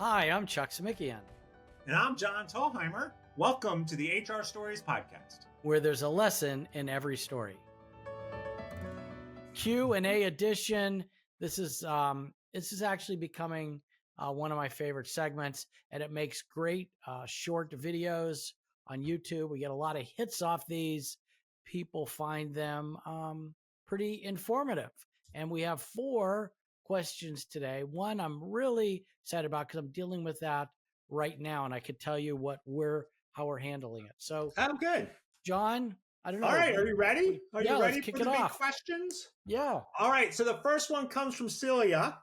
Hi, I'm Chuck Samikian. And I'm John Tolheimer. Welcome to the HR Stories Podcast, where there's a lesson in every story. Q&A edition. This is actually becoming one of my favorite segments, and it makes great short videos on YouTube. We get a lot of hits off these. People find them pretty informative. And we have 4 questions today. One I'm really excited about because I'm dealing with that right now, and I could tell you how we're handling it. So I'm good. John, I don't know. All right, are you ready? Are you ready for the big questions? Yeah. All right, so the first one comes from Celia.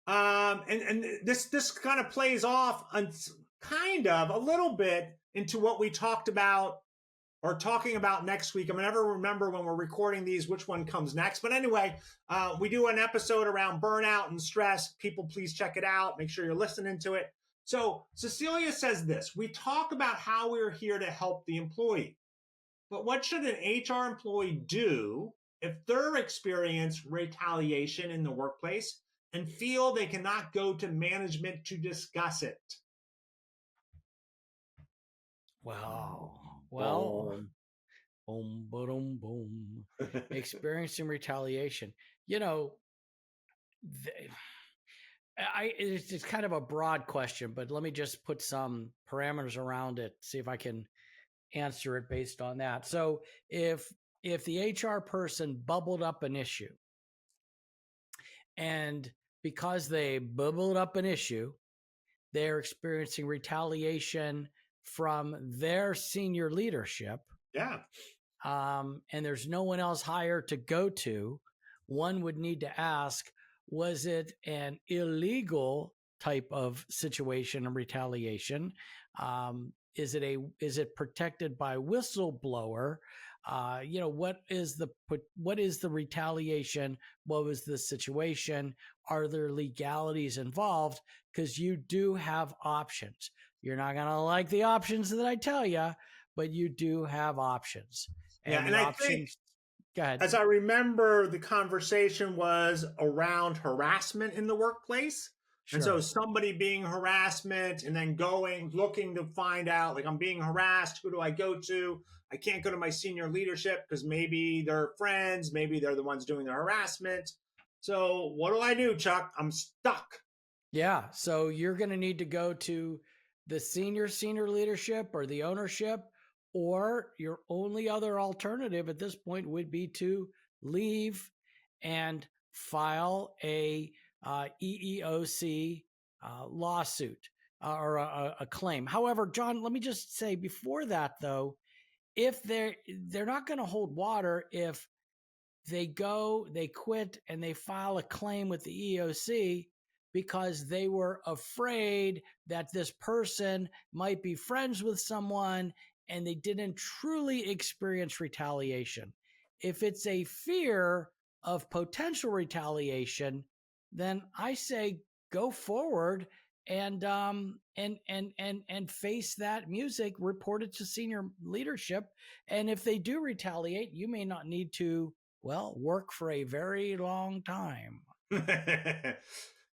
And this kind of plays off on kind of a little bit into what we talked about or talking about next week. I never remember when we're recording these which one comes next. But anyway, we do an episode around burnout and stress. People, please check it out. Make sure you're listening to it. So Cecilia says this: we talk about how we're here to help the employee. But what should an HR employee do if they're experiencing retaliation in the workplace and feel they cannot go to management to discuss it? Wow. Well, boom, boom, boom. Experiencing retaliation. You know, it's kind of a broad question, but let me just put some parameters around it, see if I can answer it based on that. So if the HR person bubbled up an issue, and because they bubbled up an issue, they're experiencing retaliation from their senior leadership. Yeah. And there's no one else hired to go to. One would need to ask, was it an illegal type of situation of retaliation? Is it protected by whistleblower? What is the retaliation? What was the situation? Are there legalities involved? Because you do have options. You're not going to like the options that I tell you, but you do have options. And I think, go ahead. As I remember, the conversation was around harassment in the workplace. Sure. And so somebody being harassment and then looking to find out, like, I'm being harassed. Who do I go to? I can't go to my senior leadership because maybe they're friends. Maybe they're the ones doing the harassment. So what do I do, Chuck? I'm stuck. Yeah. So you're going to need to go to the senior leadership or the ownership, or your only other alternative at this point would be to leave and file a EEOC lawsuit or a claim. However, John, let me just say before that, though, if they're not going to hold water if they quit and they file a claim with the EEOC because they were afraid that this person might be friends with someone and they didn't truly experience retaliation. If it's a fear of potential retaliation, then I say go forward and face that music, report it to senior leadership. And if they do retaliate, you may not need to, work for a very long time.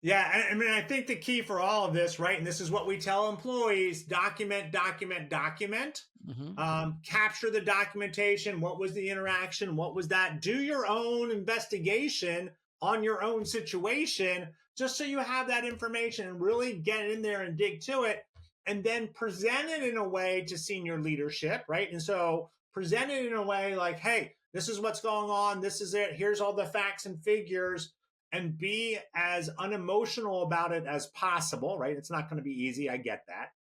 Yeah, I think the key for all of this, right, and this is what we tell employees: document. Mm-hmm. Capture the documentation. What was the interaction? What was that? Do your own investigation on your own situation, just so you have that information and really get in there and dig to it, and then present it in a way to senior leadership, right? And so present it in a way like, hey, this is what's going on. This is it. Here's all the facts and figures. And be as unemotional about it as possible, right? It's not going to be easy. I get that.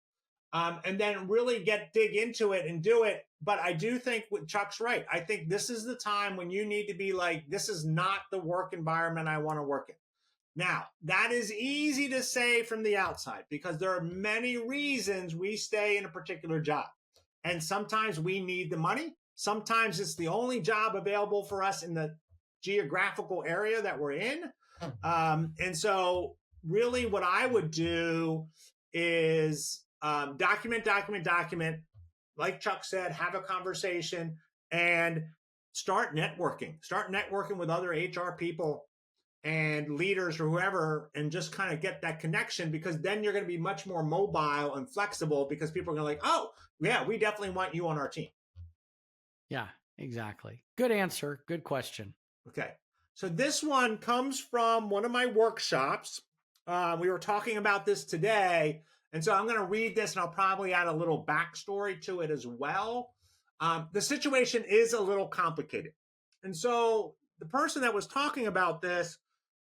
And then really dig into it and do it. But I do think Chuck's right. I think this is the time when you need to be like, this is not the work environment I want to work in. Now, that is easy to say from the outside because there are many reasons we stay in a particular job. And sometimes we need the money. Sometimes it's the only job available for us in the geographical area that we're in. And so really what I would do is document. Like Chuck said, have a conversation and start networking with other HR people and leaders or whoever, and just kind of get that connection, because then you're going to be much more mobile and flexible, because people are going to like, oh yeah, we definitely want you on our team. Yeah, exactly. Good answer. Good question. Okay. So this one comes from one of my workshops. We were talking about this today. And so I'm going to read this, and I'll probably add a little backstory to it as well. The situation is a little complicated. And so the person that was talking about this,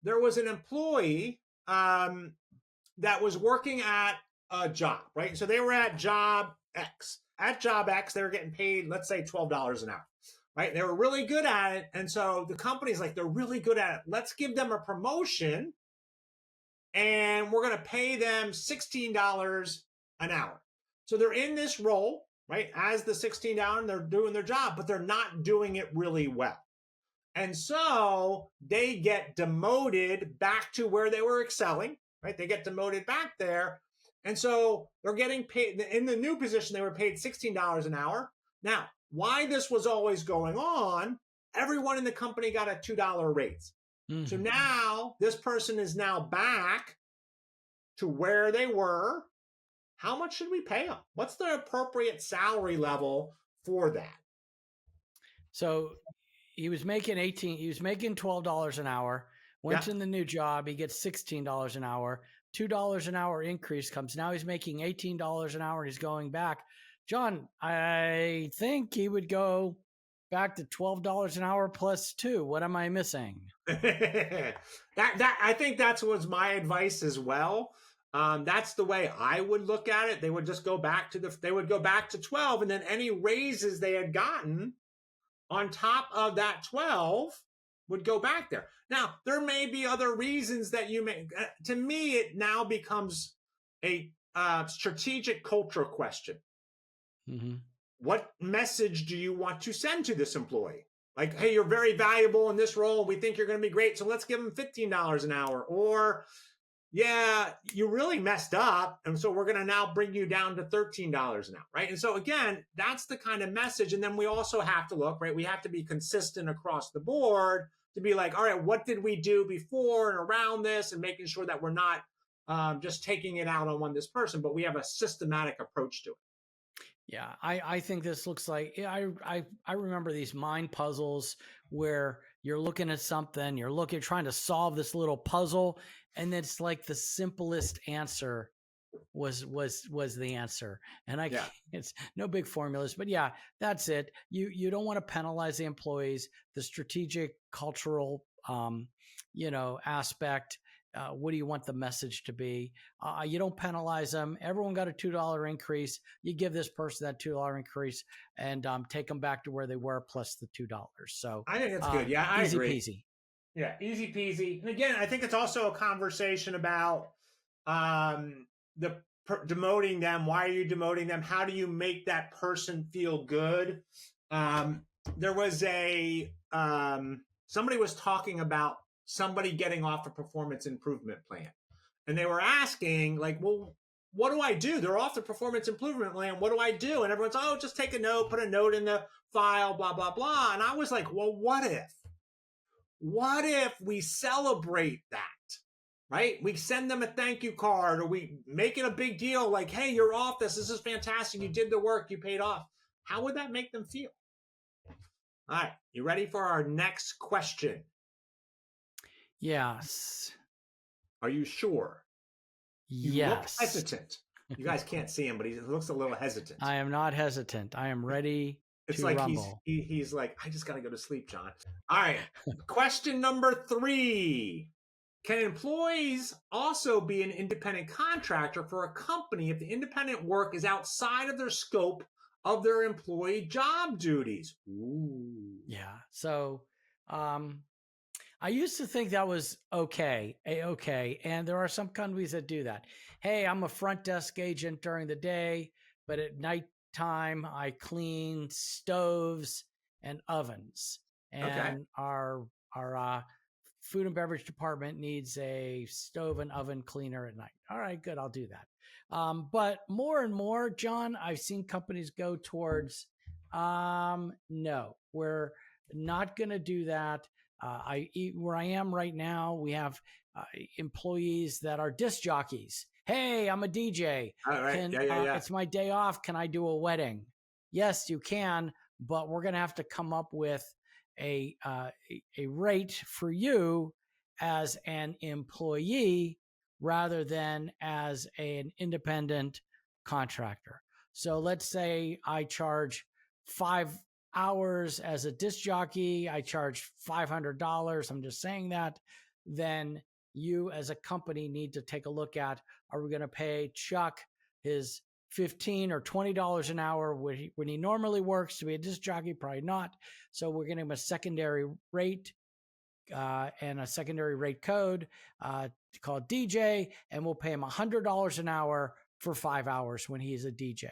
there was an employee that was working at a job, right? So they were at job X. At job X, they were getting paid, let's say, $12 an hour, right? They were really good at it. And so the company's like, they're really good at it. Let's give them a promotion, and we're going to pay them $16 an hour. So they're in this role, right? As the $16, and they're doing their job, but they're not doing it really well. And so they get demoted back to where they were excelling, right? They get demoted back there. And so they're getting paid in the new position. They were paid $16 an hour. Now, why this was always going on, everyone in the company got a $2 raise. Mm-hmm. So now this person is now back to where they were. How much should we pay them? What's the appropriate salary level for that? So he was making $12 an hour, went to the new job. He gets $16 an hour, $2 an hour increase comes. Now he's making $18 an hour, and he's going back. John, I think he would go back to $12 an hour plus 2. What am I missing? that I think that's was my advice as well. That's the way I would look at it. They would just go back to 12, and then any raises they had gotten on top of that 12 would go back there. Now, there may be other reasons that you may, to me, it now becomes a strategic culture question. Mm-hmm. What message do you want to send to this employee? Like, hey, you're very valuable in this role. We think you're going to be great. So let's give them $15 an hour. Or, yeah, you really messed up. And so we're going to now bring you down to $13 an hour, right? And so again, that's the kind of message. And then we also have to look, right? We have to be consistent across the board to be like, all right, what did we do before and around this, and making sure that we're not just taking it out on this person, but we have a systematic approach to it. Yeah, I think this looks like, I remember these mind puzzles where you're looking at something, you're trying to solve this little puzzle, and it's like the simplest answer was the answer. And it's no big formulas, but yeah, that's it. You don't want to penalize the employees, the strategic cultural, aspect. What do you want the message to be? You don't penalize them. Everyone got a $2 increase. You give this person that $2 increase and take them back to where they were plus the $2. So I think that's good. Yeah, I easy agree. Peasy. Yeah, easy peasy. And again, I think it's also a conversation about demoting them. Why are you demoting them? How do you make that person feel good? There was somebody was talking about somebody getting off a performance improvement plan. And they were asking, like, well, what do I do? They're off the performance improvement plan. What do I do? And everyone's, oh, just take a note, put a note in the file, blah, blah, blah. And I was like, well, what if we celebrate that, right? We send them a thank you card, or we make it a big deal, like, hey, you're off this. This is fantastic. You did the work. You paid off. How would that make them feel? All right. You ready for our next question? Yes. Are you sure? Yes. Look hesitant. You guys can't see him, but he looks a little hesitant. I am not hesitant. I am ready it's to like rumble. He's like, I just got to go to sleep, John. All right. Question number 3. Can employees also be an independent contractor for a company if the independent work is outside of their scope of their employee job duties? Ooh. Yeah. So, I used to think that was okay. And there are some companies that do that. Hey, I'm a front desk agent during the day, but at nighttime I clean stoves and ovens. And our food and beverage department needs a stove and oven cleaner at night. All right, good. I'll do that. But more and more, John, I've seen companies go towards, no, we're not going to do that. Where I am right now, we have employees that are disc jockeys. Hey, I'm a DJ. All right. Yeah. It's my day off. Can I do a wedding? Yes, you can, but we're going to have to come up with a rate for you as an employee rather than as an independent contractor. So let's say I charge 5 hours as a disc jockey, I charge $500. I'm just saying that. Then you as a company need to take a look at, are we going to pay Chuck his $15 or $20 an hour when he normally works to be a disc jockey? Probably not. So we're going to give him a secondary rate and a secondary rate code called DJ, and we'll pay him $100 an hour for 5 hours when he is a DJ.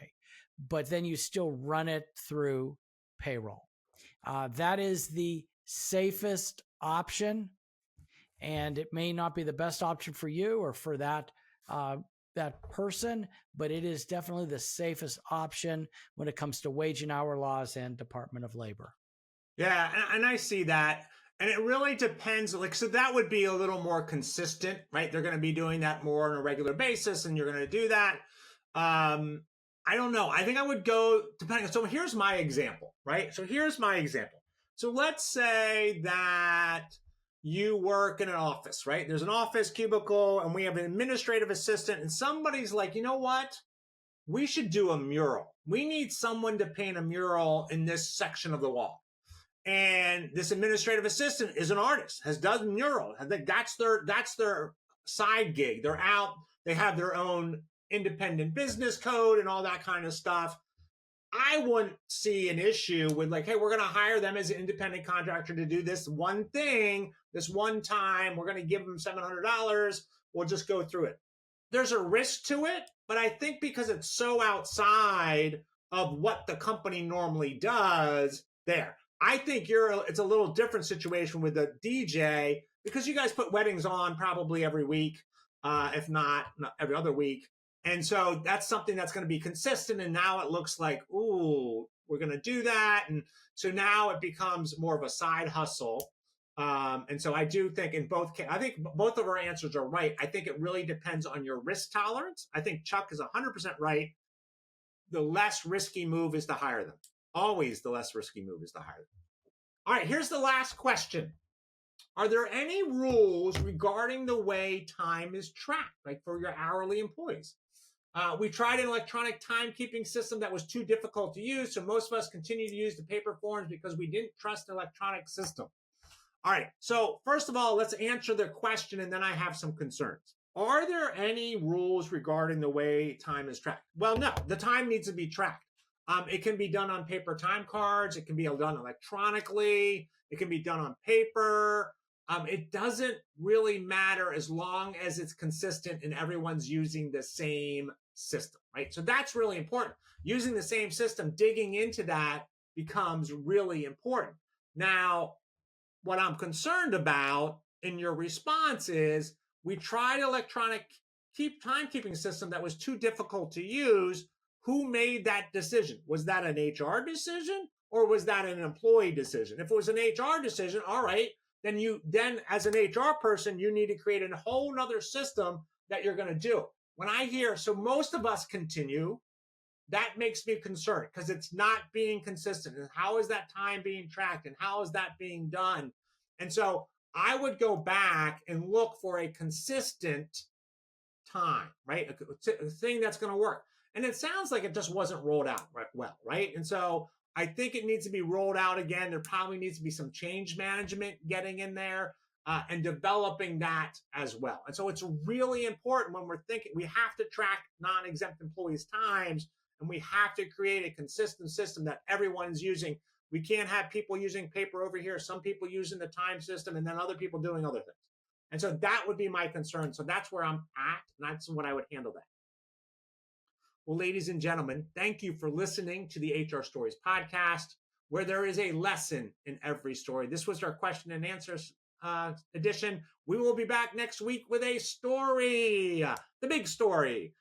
But then you still run it through payroll. That is the safest option, and it may not be the best option for you or for that person, but it is definitely the safest option when it comes to wage and hour laws and Department of Labor. Yeah, and I see that. And it really depends. Like, so that would be a little more consistent, right? They're going to be doing that more on a regular basis, and you're going to do that. I don't know. I think I would go depending. So here's my example, right? So here's my example. So let's say that you work in an office, right? There's an office cubicle and we have an administrative assistant, and somebody's like, you know what? We should do a mural. We need someone to paint a mural in this section of the wall. And this administrative assistant is an artist, has done mural. That's their side gig. They're out. They have their own independent business code and all that kind of stuff. I wouldn't see an issue with like, hey, we're going to hire them as an independent contractor to do this one thing, this one time. We're going to give them $700. We'll just go through it. There's a risk to it, but I think because it's so outside of what the company normally does there. I think it's a little different situation with the DJ because you guys put weddings on probably every week, if not every other week. And so that's something that's going to be consistent. And now it looks like, ooh, we're going to do that. And so now it becomes more of a side hustle. And so I do think I think both of our answers are right. I think it really depends on your risk tolerance. I think Chuck is 100% right. The less risky move is to hire them. Always the less risky move is to hire them. All right, here's the last question. Are there any rules regarding the way time is tracked, like for your hourly employees? We tried an electronic timekeeping system that was too difficult to use, so most of us continue to use the paper forms because we didn't trust the electronic system. All right, so first of all, let's answer the question, and then I have some concerns. Are there any rules regarding the way time is tracked? Well, no, the time needs to be tracked. It can be done on paper time cards. It can be done electronically. It can be done on paper. It doesn't really matter as long as it's consistent and everyone's using the same system, right? So that's really important. Using the same system, digging into that becomes really important. Now, what I'm concerned about in your response is we tried electronic timekeeping system that was too difficult to use. Who made that decision? Was that an HR decision or was that an employee decision? If it was an HR decision, all right, then as an HR person, you need to create a whole nother system that you're going to do. When I hear, so most of us continue, that makes me concerned because it's not being consistent. And how is that time being tracked? And how is that being done? And so I would go back and look for a consistent time, right? A thing that's going to work. And it sounds like it just wasn't rolled out well, right? And so I think it needs to be rolled out again. There probably needs to be some change management getting in there and developing that as well. And so it's really important when we're thinking we have to track non-exempt employees' times, and we have to create a consistent system that everyone's using. We can't have people using paper over here, some people using the time system, and then other people doing other things. And so that would be my concern. So that's where I'm at, and that's what I would handle that. Well, ladies and gentlemen, thank you for listening to the HR Stories podcast, where there is a lesson in every story. This was our question and answers edition. We will be back next week with a story, the big story.